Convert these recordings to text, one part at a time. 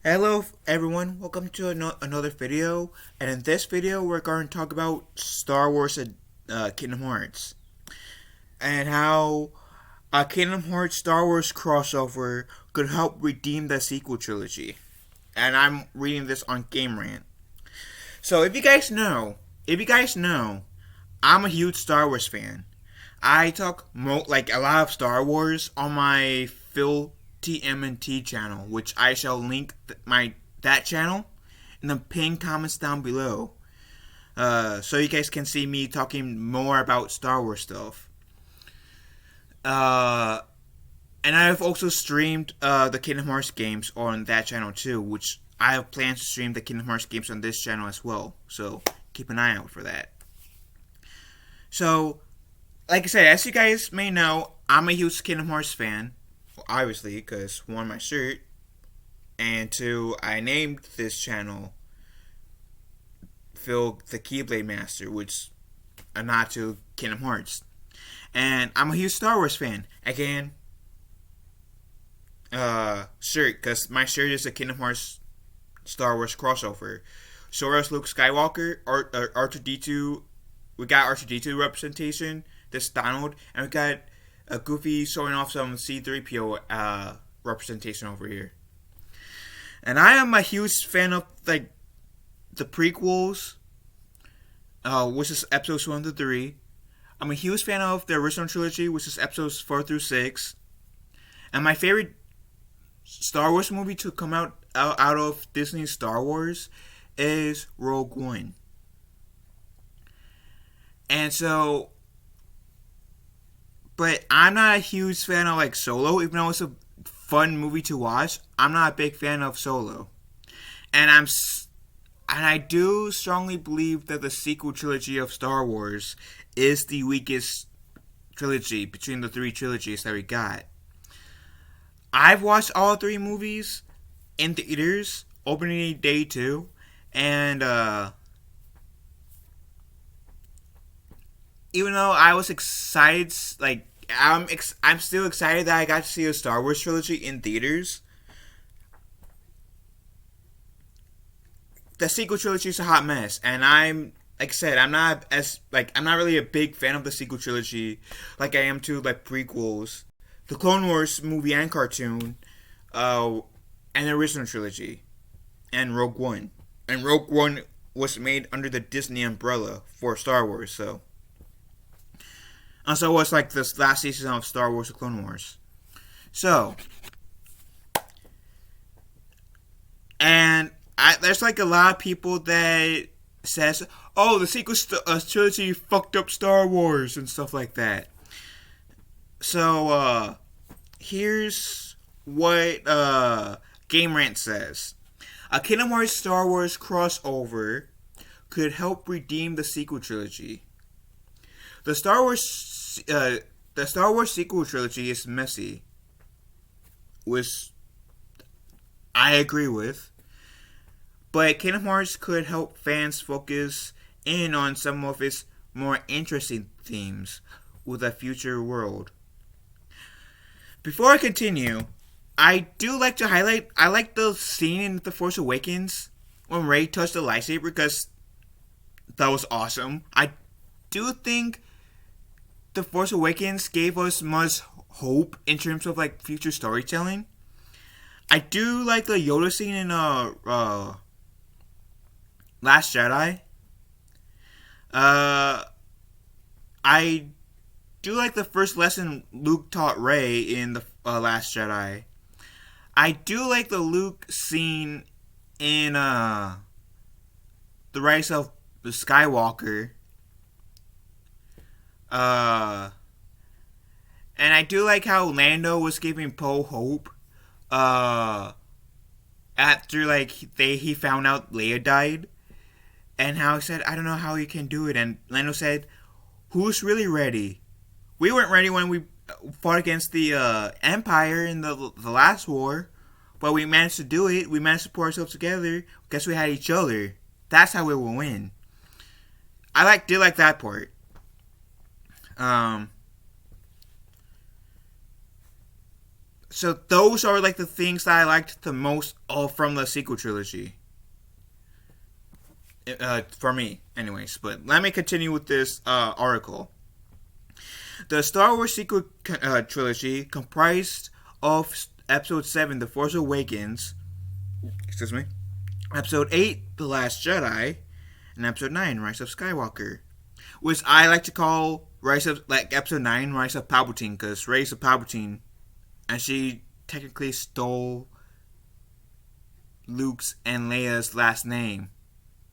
Hello everyone, welcome to another video, and in this video we're going to talk about Star Wars Kingdom Hearts, and how a Kingdom Hearts Star Wars crossover could help redeem the sequel trilogy. And I'm reading this on Game Rant. So if you guys know, I'm a huge Star Wars fan. I talk like a lot of Star Wars on my Phil TMNT channel, which I shall link that channel in the pinned comments down below, so you guys can see me talking more about Star Wars stuff. Uh, and I've also streamed the Kingdom Hearts games on that channel too, which I have plans to stream the Kingdom Hearts games on this channel as well. So keep an eye out for that. So, like I said, as you guys may know, I'm a huge Kingdom Hearts fan. Well, obviously, because one, my shirt, and two, I named this channel Phil the Keyblade Master, which a nod to Kingdom Hearts. And I'm a huge Star Wars fan. Again, shirt, because my shirt is a Kingdom Hearts Star Wars crossover. So as Luke Skywalker, R2D2, we got R2D2 representation, this Donald, and we got a Goofy showing off some C3PO representation over here. And I am a huge fan of like the prequels, which is episodes 1 to 3. I'm a huge fan of the original trilogy, which is episodes 4 through 6. And my favorite Star Wars movie to come out of Disney's Star Wars is Rogue One. And so, but I'm not a huge fan of like Solo, even though it's a fun movie to watch. I'm not a big fan of Solo, and I do strongly believe that the sequel trilogy of Star Wars is the weakest trilogy between the three trilogies that we got. I've watched all three movies in theaters opening day 2, and even though I was excited, like I'm still excited that I got to see a Star Wars trilogy in theaters. The sequel trilogy is a hot mess, and like I said, I'm not really a big fan of the sequel trilogy, like I am to like prequels, the Clone Wars movie and cartoon, and the original trilogy, and Rogue One. And Rogue One was made under the Disney umbrella for Star Wars, so. And so it was like this last season of Star Wars: The Clone Wars. So, and there's like a lot of people that says, "Oh, the sequel trilogy fucked up Star Wars" and stuff like that. So, here's what Game Rant says: a Kingdom Hearts Star Wars crossover could help redeem the sequel trilogy. The Star Wars sequel trilogy is messy, which I agree with, but Kingdom Hearts could help fans focus in on some of its more interesting themes with a future world. Before I continue, I do like to highlight, I like the scene in The Force Awakens when Rey touched the lightsaber, because that was awesome. I do think The Force Awakens gave us much hope in terms of like future storytelling. I do like the Yoda scene in Last Jedi. I do like the first lesson Luke taught Rey in the Last Jedi. I do like the Luke scene in The Rise of the Skywalker. And I do like how Lando was giving Poe hope after like he found out Leia died, and how he said, "I don't know how you can do it," and Lando said, "Who's really ready? We weren't ready when we fought against the Empire in the last war, but we managed to do it. We managed to pull ourselves together. Guess we had each other. That's how we will win." I did like that part. So those are like the things that I liked the most all from the sequel trilogy. For me, anyways. But let me continue with this article. The Star Wars sequel trilogy comprised of Episode 7, The Force Awakens, excuse me, Episode 8, The Last Jedi, and Episode 9, Rise of Skywalker, which I like to call Episode 9, Rise of Palpatine, because Rise of Palpatine, and she technically stole Luke's and Leia's last name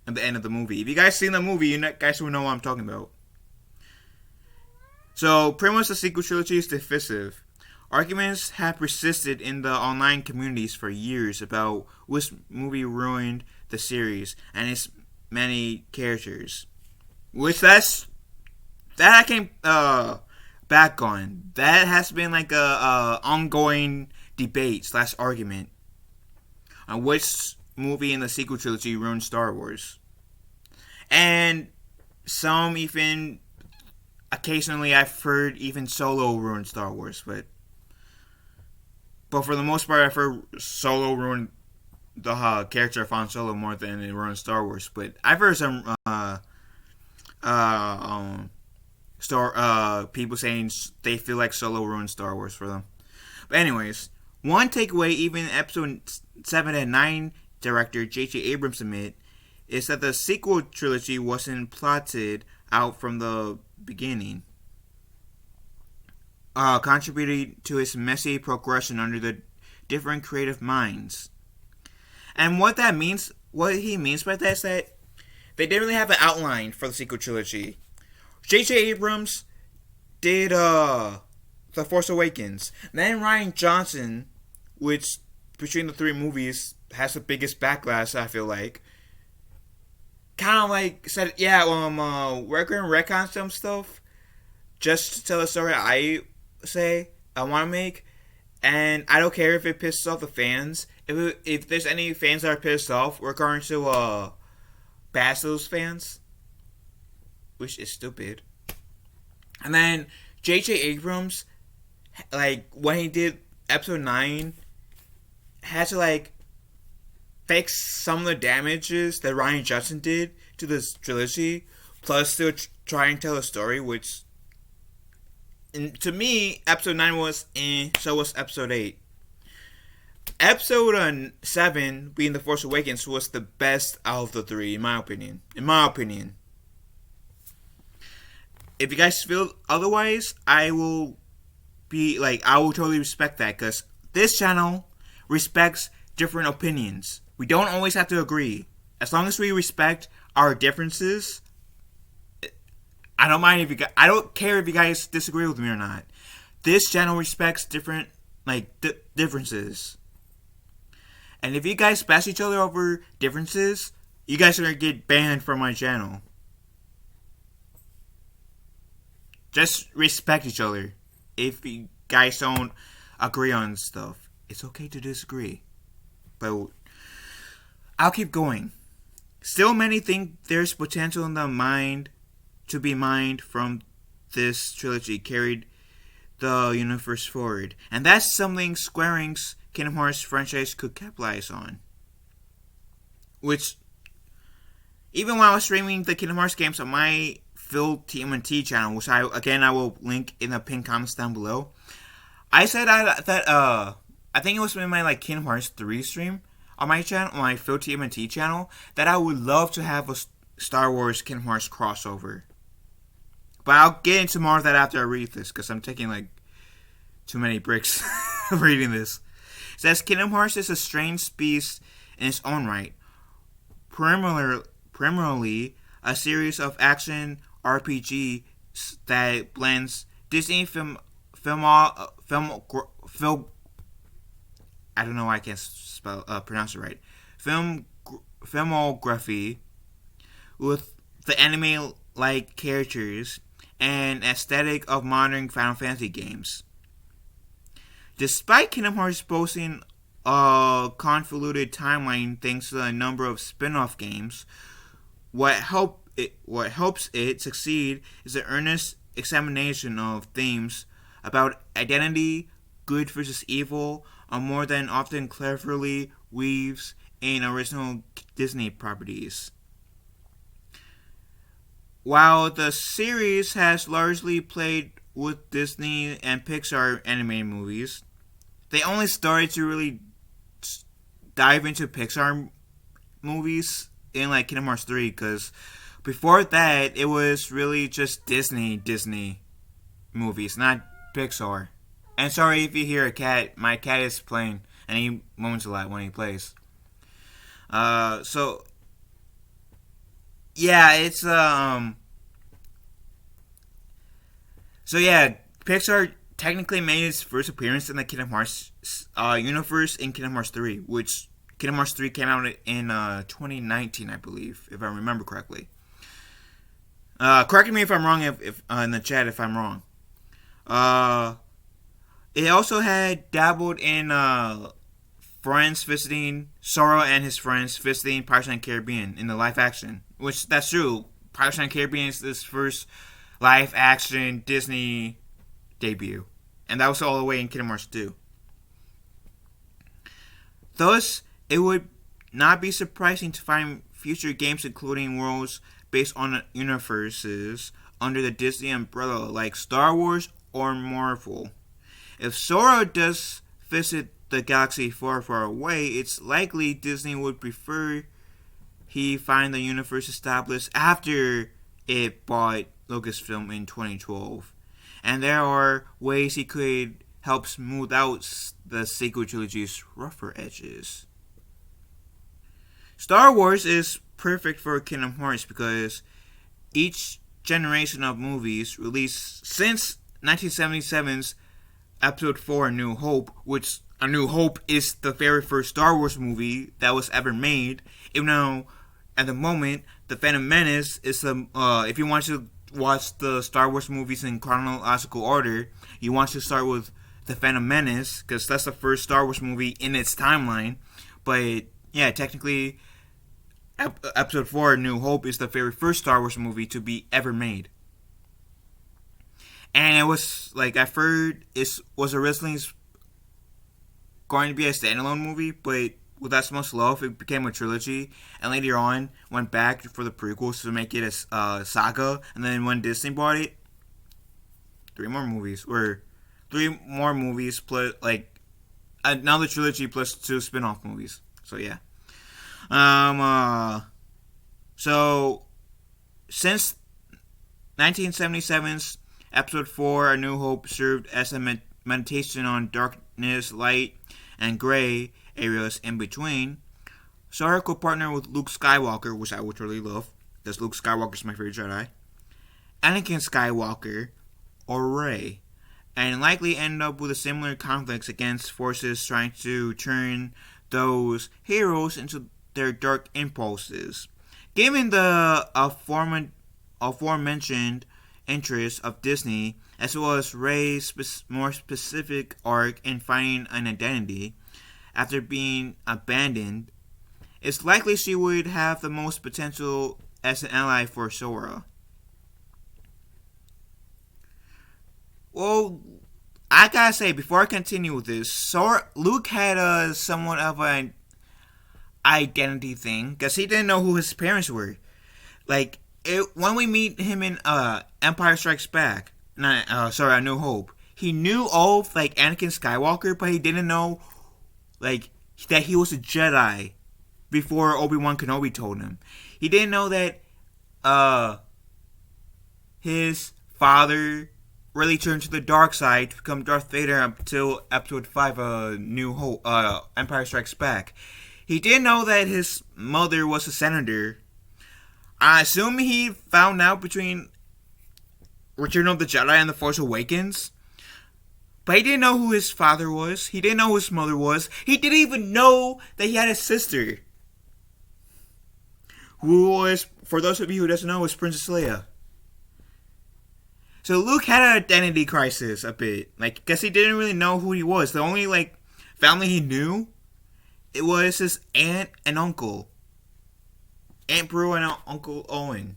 at the end of the movie. If you guys seen the movie, you guys will know what I'm talking about. So, pretty much the sequel trilogy is divisive. Arguments have persisted in the online communities for years about which movie ruined the series and its many characters. Which that I came back on. That has been like a ongoing debate / argument on which movie in the sequel trilogy ruined Star Wars. And some even occasionally I've heard even Solo ruined Star Wars, but for the most part I've heard Solo ruined the character of Han Solo more than it ruined Star Wars. But I've heard some people saying they feel like Solo ruined Star Wars for them. But anyways, one takeaway even Episode 7 and 9 director J.J. Abrams admit is that the sequel trilogy wasn't plotted out from the beginning, contributing to its messy progression under the different creative minds. And what he means by that is that they didn't really have an outline for the sequel trilogy. J.J. Abrams did The Force Awakens. Then Rian Johnson, which between the three movies has the biggest backlash, I feel like, kind of like said, yeah, we're going to retcon some stuff just to tell a story I want to make, and I don't care if it pisses off the fans. If there's any fans that are pissed off, we're going to bash those fans, which is stupid. And then J.J. Abrams, like when he did Episode 9, had to like fix some of the damages that Rian Johnson did to this trilogy, plus still try and tell a story, which to me, Episode 9 was so was Episode 8. Episode 7, being The Force Awakens, was the best out of the three, in my opinion. If you guys feel otherwise, I will totally respect that, because this channel respects different opinions. We don't always have to agree. As long as we respect our differences, I don't care if you guys disagree with me or not. This channel respects different differences. And if you guys bash each other over differences, you guys are gonna get banned from my channel. Just respect each other. If you guys don't agree on stuff, it's okay to disagree. But I'll keep going. Still, many think there's potential in the mind to be mined from this trilogy carried the universe forward. And that's something Square Enix's Kingdom Hearts franchise could capitalize on. Which, even when I was streaming the Kingdom Hearts games on my Phil TMNT channel, which I will link in the pinned comments down below, I said that I think it was in my Kingdom Hearts 3 stream on my channel, on my Phil TMNT channel, that I would love to have a Star Wars Kingdom Hearts crossover. But I'll get into more of that after I read this, because I'm taking too many breaks reading this. It says Kingdom Hearts is a strange beast in its own right. Primarily a series of action RPG that blends Disney film I don't know why I can't pronounce it right. Filmography with the anime-like characters and aesthetic of modern Final Fantasy games. Despite Kingdom Hearts boasting a convoluted timeline thanks to a number of spin-off games, what helps it succeed is an earnest examination of themes about identity, good versus evil are more than often cleverly weaves in original Disney properties. While the series has largely played with Disney and Pixar animated movies, they only started to really dive into Pixar movies in like Kingdom Hearts 3 because before that it was really just Disney movies, not Pixar. And sorry if you hear a cat, my cat is playing and he moans a lot when he plays. So yeah, it's so yeah, Pixar technically made its first appearance in the Kingdom Hearts universe in Kingdom Hearts 3, which Kingdom Hearts 3 came out in 2019, I believe, if I remember correctly. Correct me if I'm wrong, if in the chat if I'm wrong. It also had dabbled in friends visiting Sora and his friends visiting Pirates of the Caribbean in the live action, which that's true. Pirates of the Caribbean is this first live action Disney debut, and that was all the way in Kingdom Hearts 2. Thus, it would not be surprising to find future games including worlds based on universes under the Disney umbrella like Star Wars or Marvel. If Sora does visit the galaxy far, far away, it's likely Disney would prefer he find the universe established after it bought Lucasfilm in 2012. And there are ways he could help smooth out the sequel trilogy's rougher edges. Star Wars is perfect for Kingdom Hearts because each generation of movies released since 1977's Episode 4 A New Hope, which A New Hope is the very first Star Wars movie that was ever made, even though at the moment The Phantom Menace is the if you want to watch the Star Wars movies in chronological order, you want to start with The Phantom Menace because that's the first Star Wars movie in its timeline. But yeah, technically Episode 4 A New Hope is the very first Star Wars movie to be ever made. And it was, like, I've heard it was originally going to be a standalone movie, but with that much love, it became a trilogy. And later on, went back for the prequels to make it a saga. And then when Disney bought it, three more movies plus, like, another trilogy plus 2 spin-off movies. So, yeah. So, since 1977's Episode 4, A New Hope, served as a meditation on darkness, light, and gray areas in between. Sora could partner with Luke Skywalker, which I would really love, because Luke Skywalker is my favorite Jedi, Anakin Skywalker, or Rey, and likely end up with a similar conflicts against forces trying to turn those heroes into their dark impulses. Given the aforementioned interests of Disney, as well as Rey's more specific arc in finding an identity after being abandoned, it's likely she would have the most potential as an ally for Sora. Well, I gotta say, before I continue with this, Luke had a somewhat of an identity thing, because he didn't know who his parents were. Like, when we meet him in Empire Strikes Back, A New Hope, he knew of, like, Anakin Skywalker, but he didn't know, like, that he was a Jedi before Obi-Wan Kenobi told him. He didn't know that his father really turned to the dark side to become Darth Vader until Episode 5, New Hope, Empire Strikes Back. He didn't know that his mother was a senator. I assume he found out between Return of the Jedi and The Force Awakens. But he didn't know who his father was. He didn't know who his mother was. He didn't even know that he had a sister. Who was, for those of you who doesn't know, was Princess Leia. So Luke had an identity crisis a bit. Like, because he didn't really know who he was. The only, like, family he knew, it was his aunt and uncle. Aunt Beru and Uncle Owen.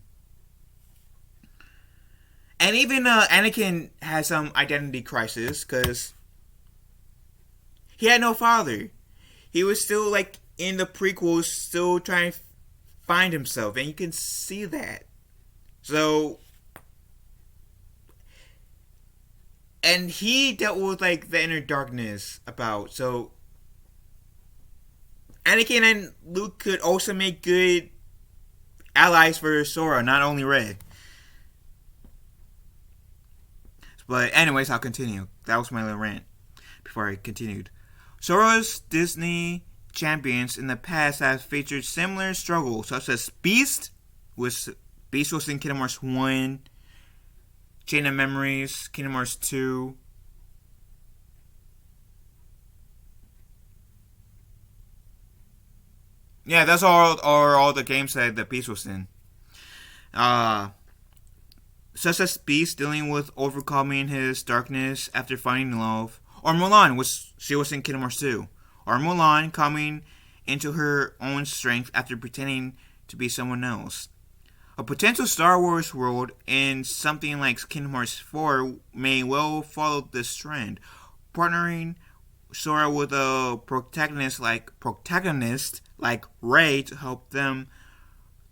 And even Anakin has some identity crisis, because He had no father. He was still like in the prequels, still trying to find himself, and you can see that. So, and he dealt with like the inner darkness about. So, Anakin and Luke could also make good allies for Sora, not only Rey. But anyways, I'll continue. That was my little rant before I continued. Sora's Disney champions in the past have featured similar struggles, such as Beast was in Kingdom Hearts 1, Chain of Memories, Kingdom Hearts 2. Yeah, that's all the games that Beast was in. Uh, Such as Beast dealing with overcoming his darkness after finding love, or Mulan, which she was in Kingdom Hearts 2, or Mulan coming into her own strength after pretending to be someone else. A potential Star Wars world in something like Kingdom Hearts 4 may well follow this trend, partnering Sora with a protagonist like Rey to help them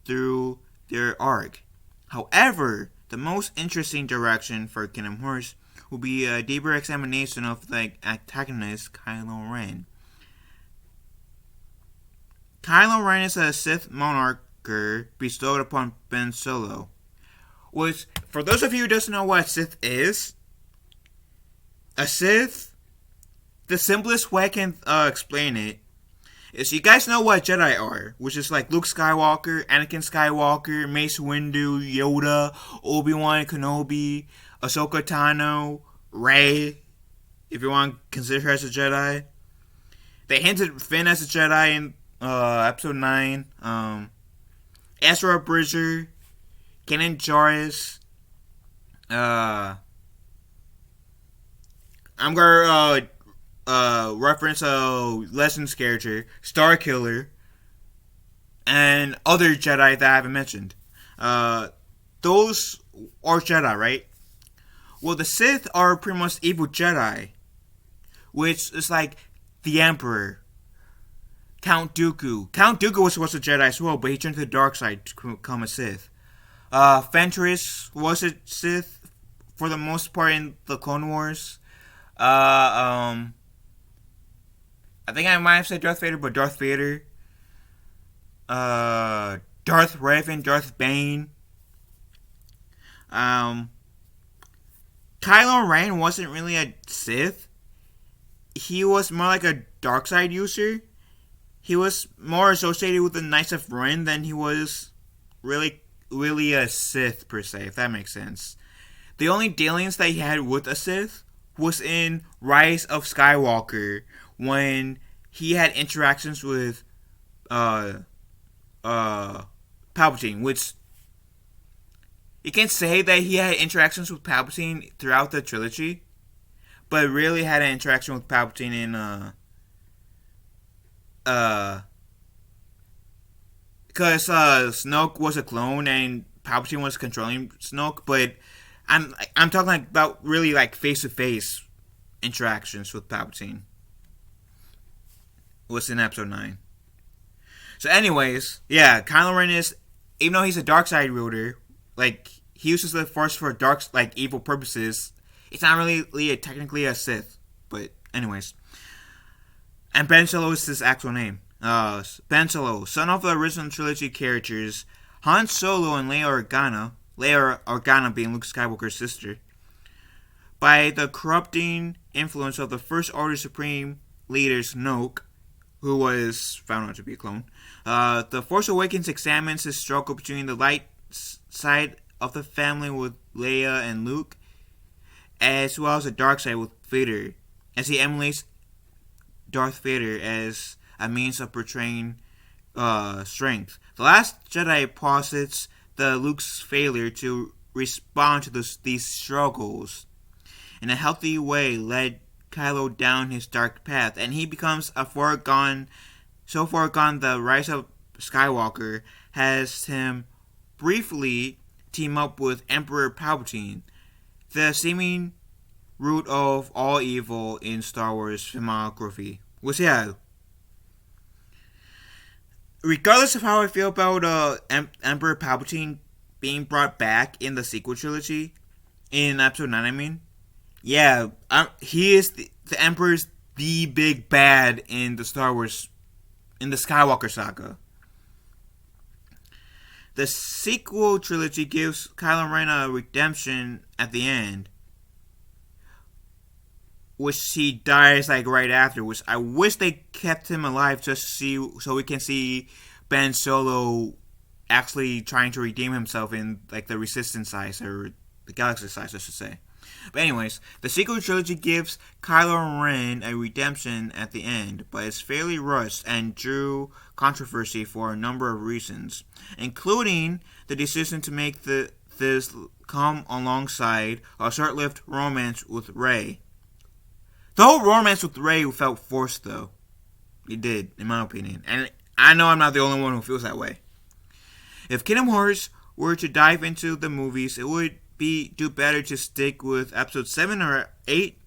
through their arc. However, the most interesting direction for Kingdom Hearts will be a deeper examination of the antagonist Kylo Ren. Kylo Ren is a Sith monarcher bestowed upon Ben Solo. Which, for those of you who doesn't know what a Sith, the simplest way I can explain it is you guys know what Jedi are, which is like Luke Skywalker, Anakin Skywalker, Mace Windu, Yoda, Obi-Wan Kenobi, Ahsoka Tano, Rey, if you want to consider her as a Jedi. They hinted Finn as a Jedi in Episode 9. Ezra Bridger, Kanan Jarrus. I'm gonna reference a Legends character, Starkiller, and other Jedi that I haven't mentioned. Those are Jedi, right? Well, the Sith are pretty much evil Jedi, which is like the Emperor, Count Dooku. Count Dooku was a Jedi as well, but he turned to the dark side to become a Sith. Fenris was a Sith for the most part in the Clone Wars. I think I might have said Darth Vader, but Darth Vader. Darth Revan, Darth Bane. Kylo Ren wasn't really a Sith. He was more like a dark side user. He was more associated with the Knights of Ren than he was really a Sith per se, if that makes sense. The only dealings that he had with a Sith was in Rise of Skywalker, when he had interactions with Palpatine, which you can say that he had interactions with Palpatine throughout the trilogy, but really had an interaction with Palpatine in because Snoke was a clone and Palpatine was controlling Snoke, but I'm talking like about really like face to face interactions with Palpatine. Was in Episode 9. So, anyways, yeah, Kylo Ren is, even though he's a dark side wielder, like he uses the Force for dark, like evil purposes. It's not really technically a Sith, but anyways. And Ben Solo is his actual name. Ben Solo, son of the original trilogy characters Han Solo and Leia Organa being Luke Skywalker's sister, by the corrupting influence of the First Order Supreme Leader Snoke, who was found out to be a clone. The Force Awakens examines his struggle between the light side of the family with Leia and Luke, as well as the dark side with Vader, as he emulates Darth Vader as a means of portraying strength. The Last Jedi posits the Luke's failure to respond to these struggles in a healthy way led Kylo down his dark path, and he becomes so foregone the Rise of Skywalker has him briefly team up with Emperor Palpatine. The seeming root of all evil in Star Wars filmography. Which, yeah, regardless of how I feel about Emperor Palpatine being brought back in the sequel trilogy, in Episode 9, I mean, yeah, he is the Emperor's the big bad in the Star Wars, in the Skywalker saga. The sequel trilogy gives Kylo Ren a redemption at the end, which he dies like right after. Which I wish they kept him alive just to see, so we can see Ben Solo actually trying to redeem himself in like the Resistance side, or the Galaxy side, I should say. But anyways, the sequel trilogy gives Kylo Ren a redemption at the end, but it's fairly rushed and drew controversy for a number of reasons, including the decision to make this come alongside a short-lived romance with Rey. The whole romance with Rey felt forced, though. It did, in my opinion. And I know I'm not the only one who feels that way. If Kingdom Hearts were to dive into the movies, it would do better to stick with episode 7 or 8,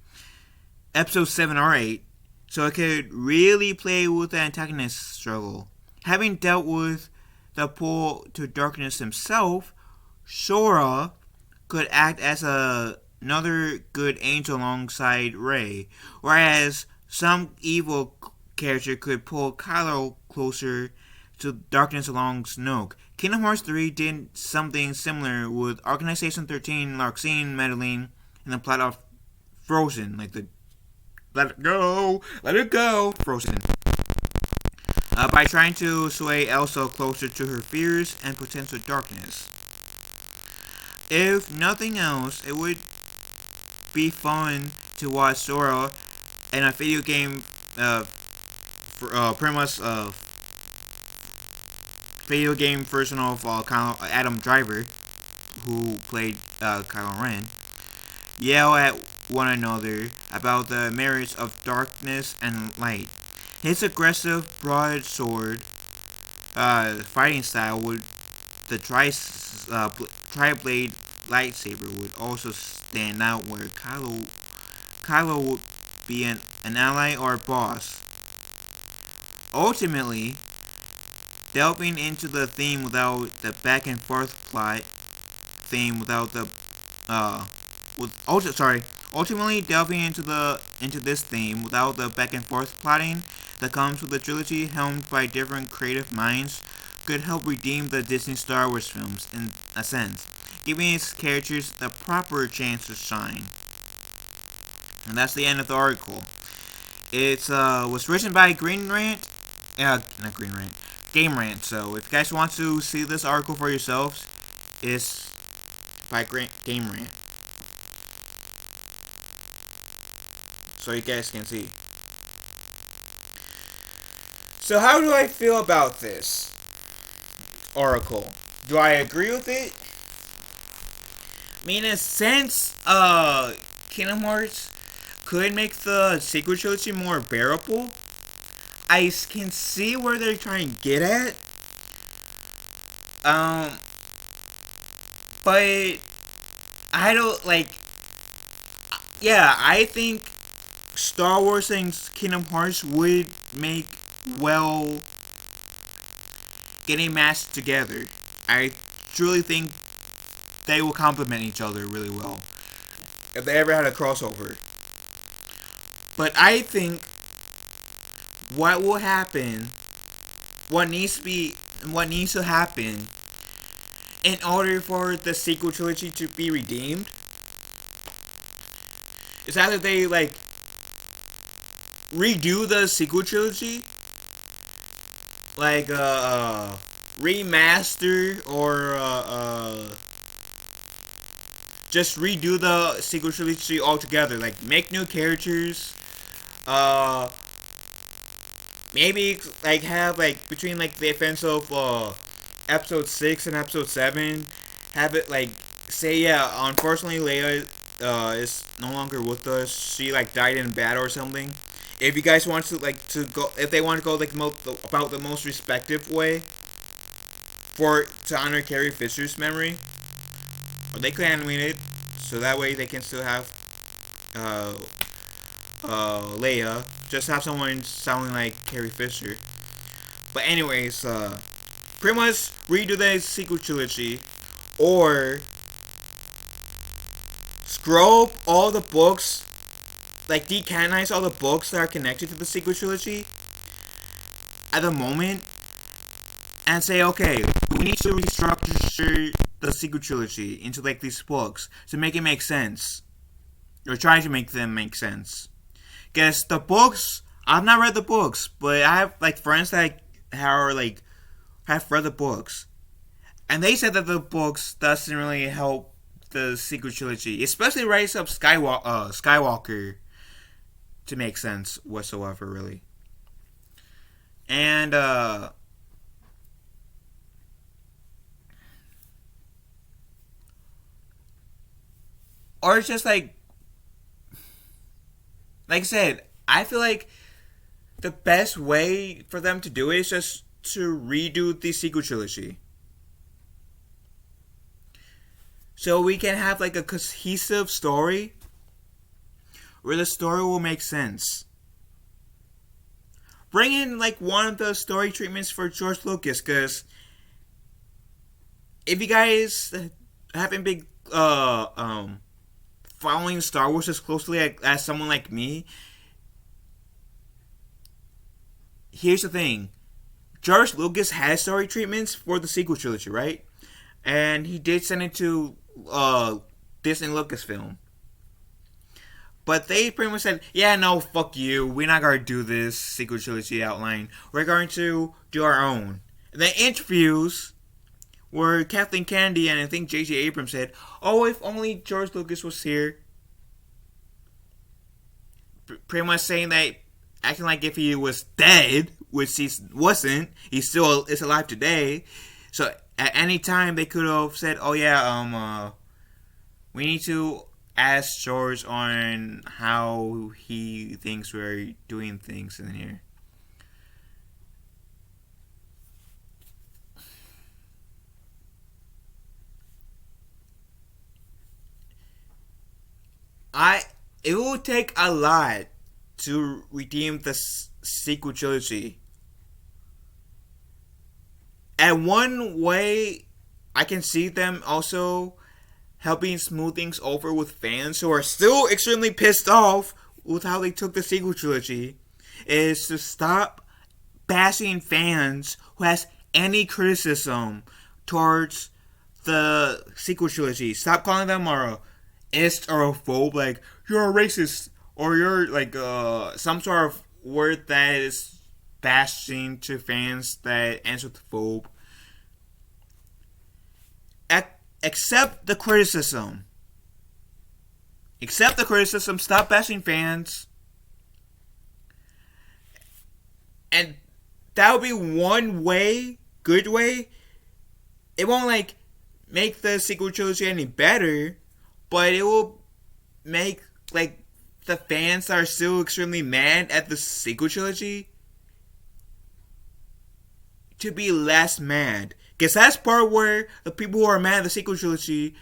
so it could really play with the antagonist struggle. Having dealt with the pull to darkness himself, Sora could act as another good angel alongside Rey, whereas some evil character could pull Kylo closer to darkness along Snoke. Kingdom Hearts 3 did something similar with Organization 13, Larxene meddling in the plot of Frozen, like the let it go, Frozen, by trying to sway Elsa closer to her fears and potential darkness. If nothing else, it would be fun to watch Sora in a video game, pretty much video game version of Adam Driver, who played Kylo Ren, yell at one another about the merits of darkness and light. His aggressive broadsword fighting style would the tri-blade lightsaber would also stand out, where Kylo would be an ally or boss. Ultimately, delving into the theme without the back and forth plot theme without the ultimately delving into this theme without the back and forth plotting that comes with the trilogy helmed by different creative minds could help redeem the Disney Star Wars films in a sense, giving its characters the proper chance to shine. And that's the end of the article. It was written by Game Rant. So if you guys want to see this article for yourselves, it's by Game Rant. So you guys can see. So how do I feel about this article? Do I agree with it? I mean, in a sense, Kingdom Hearts could make the sequel trilogy more bearable. I can see where they're trying to get at. But I don't like. Yeah, I think Star Wars and Kingdom Hearts would make well getting matched together. I truly think they will complement each other really well if they ever had a crossover. But I think what will happen, what needs to happen in order for the sequel trilogy to be redeemed is either they redo the sequel trilogy, remaster, or just redo the sequel trilogy altogether, make new characters, maybe have between the events of episode 6 and episode 7, have it say, yeah, unfortunately Leia is no longer with us, she died in battle or something. If you guys want to go, if they want to go about the most respective way to honor Carrie Fisher's memory, or they could animate it so that way they can still have uh, Leia. Just have someone sounding like Carrie Fisher. But anyways, pretty much redo the sequel trilogy, or scrub all the books, like decanonize all the books that are connected to the sequel trilogy at the moment, and say, okay, we need to restructure the sequel trilogy into like these books to make it make sense, or try to make them make sense. Because the books, I've not read the books, but I have like friends that are like have read the books, and they said that the books doesn't really help the sequel trilogy, especially Rise of Skywalker, to make sense whatsoever, really. And or it's just like I said, I feel like the best way for them to do it is just to redo the sequel trilogy, so we can have like a cohesive story where the story will make sense. Bring in like one of the story treatments for George Lucas, because if you guys haven't been following Star Wars as closely as someone like me, here's the thing: George Lucas had story treatments for the sequel trilogy, right? And he did send it to Disney Lucasfilm. But they pretty much said, yeah, no, fuck you. We're not going to do this sequel trilogy outline. We're going to do our own. And the interviews where Kathleen Kennedy and I think J.J. Abrams said, oh, if only George Lucas was here. Pretty much saying that, acting like if he was dead, which he wasn't, he still is alive today. So at any time they could have said, oh yeah, we need to ask George on how he thinks we're doing things in here. It will take a lot to redeem the sequel trilogy. And one way I can see them also helping smooth things over with fans who are still extremely pissed off with how they took the sequel trilogy is to stop bashing fans who has any criticism towards the sequel trilogy. Stop calling them a ist or a phobe, like you're a racist, or you're like some sort of word that is bashing to fans that ends with phobe. Accept the criticism. Accept the criticism. Stop bashing fans. And that would be one way, good way. It won't like make the sequel trilogy any better, but it will make like the fans that are still extremely mad at the sequel trilogy to be less mad. Because that's part where the people who are mad at the sequel trilogy,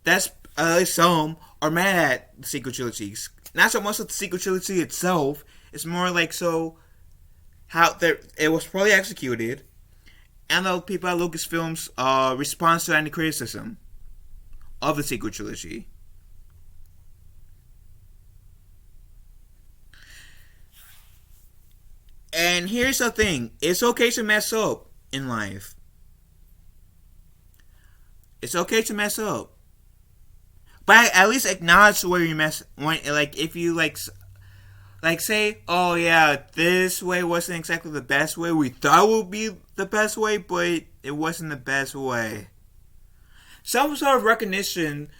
that's at least some, are mad at the sequel trilogies. Not so much at the sequel trilogy itself. It's more like so how it was probably executed, and the people at Lucasfilm's response to any criticism of the sequel trilogy. And here's the thing: it's okay to mess up in life. It's okay to mess up, but at least acknowledge where you mess. Like if you like say, oh yeah, this way wasn't exactly the best way. We thought it would be the best way, but it wasn't the best way. Some sort of recognition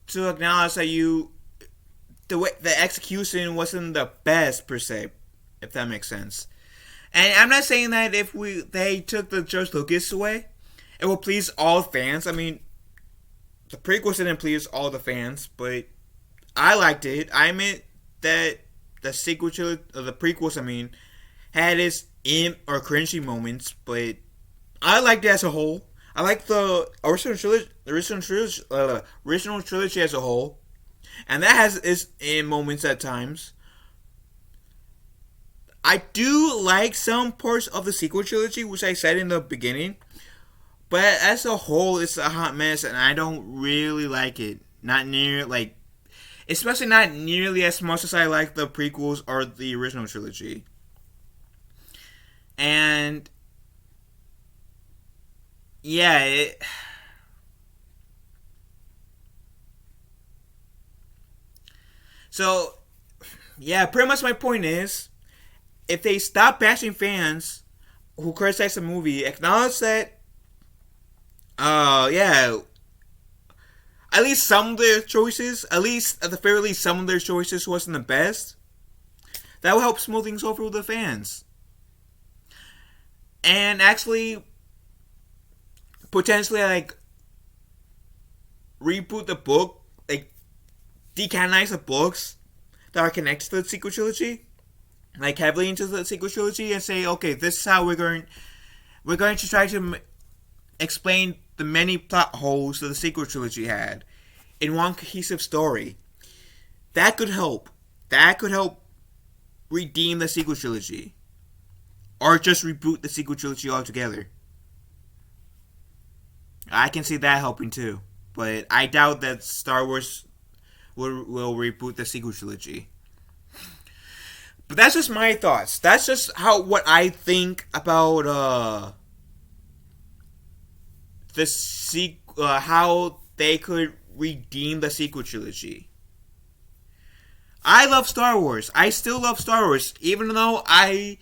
to acknowledge that the execution wasn't the best per se, if that makes sense. And I'm not saying that if they took the George Lucas way, it will please all fans. I mean, the prequels didn't please all the fans, but I liked it. I admit that the sequel to the prequels, had its imp or cringy moments, but I liked it as a whole. I like the original trilogy as a whole. and that has its in moments at times. I do like some parts of the sequel trilogy, which I said in the beginning, but as a whole, it's a hot mess, and I don't really like it. Not near like, especially not nearly as much as I like the prequels or the original trilogy. And yeah, so yeah, pretty much my point is, if they stop bashing fans who criticize the movie, acknowledge that, yeah, at least some of their choices, at least at the very least, some of their choices wasn't the best. That will help smooth things over with the fans, and actually potentially like reboot the book, like decanonize the books that are connected to the sequel trilogy, like heavily into the sequel trilogy, and say, okay, this is how we're going to try to explain the many plot holes that the sequel trilogy had in one cohesive story. That could help. That could help redeem the sequel trilogy, or just reboot the sequel trilogy altogether. I can see that helping too, but I doubt that Star Wars will reboot the sequel trilogy. But that's just my thoughts. That's just what I think about how they could redeem the sequel trilogy. I love Star Wars. I still love Star Wars, even though I'm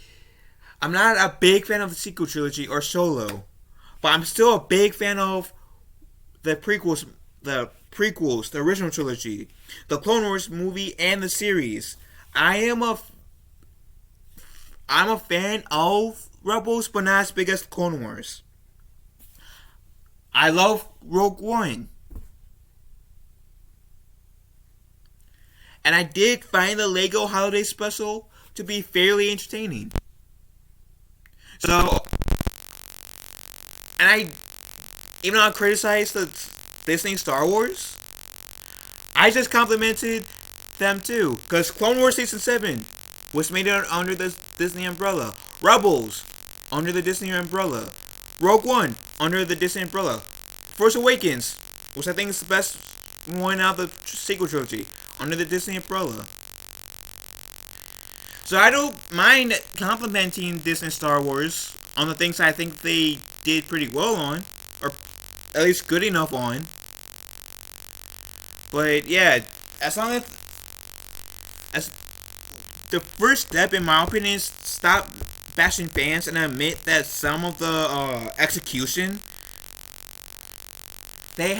not a big fan of the sequel trilogy or Solo, but I'm still a big fan of the prequels, the original trilogy, the Clone Wars movie, and the series. I'm a fan of Rebels, but not as big as Clone Wars. I love Rogue One. And I did find the Lego Holiday Special to be fairly entertaining. So, and even though I criticized the Disney Star Wars, I just complimented them too. Because Clone Wars Season 7 was made under the Disney umbrella. Rebels, under the Disney umbrella. Rogue One, under the Disney umbrella. Force Awakens, which I think is the best one out of the sequel trilogy, under the Disney umbrella. So I don't mind complimenting Disney Star Wars on the things I think they did pretty well on, or at least good enough on. But yeah, as long as the first step, in my opinion, is stop bashing fans and admit that some of the execution they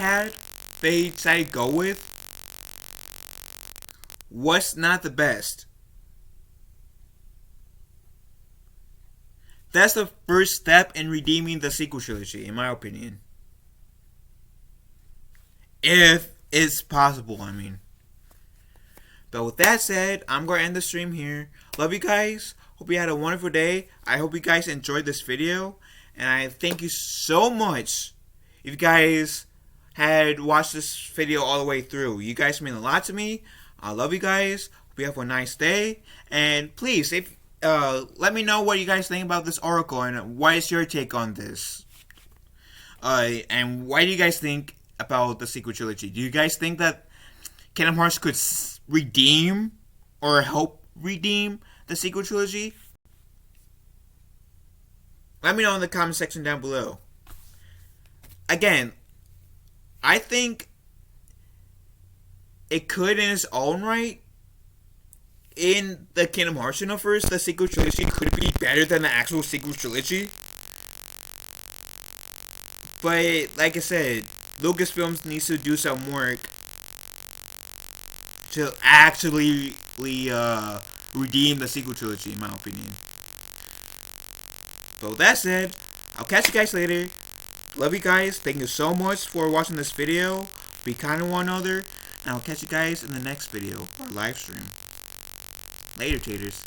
decided to go with, was not the best. That's the first step in redeeming the sequel trilogy, in my opinion. If it's possible, I mean. But with that said, I'm going to end the stream here. Love you guys. Hope you had a wonderful day. I hope you guys enjoyed this video. And I thank you so much if you guys had watched this video all the way through. You guys mean a lot to me. I love you guys. Hope you have a nice day. And please, if let me know what you guys think about this oracle and what is your take on this. And what do you guys think about the sequel trilogy? Do you guys think that Kingdom Hearts could redeem or help redeem the sequel trilogy? Let me know in the comment section down below. Again, I think it could in its own right. In the Kingdom Hearts universe, the sequel trilogy could be better than the actual sequel trilogy. But like I said, Lucasfilms needs to do some work to actually redeem the sequel trilogy, in my opinion. But with that said, I'll catch you guys later. Love you guys. Thank you so much for watching this video. Be kind to one another. And I'll catch you guys in the next video or live stream. Later, taters.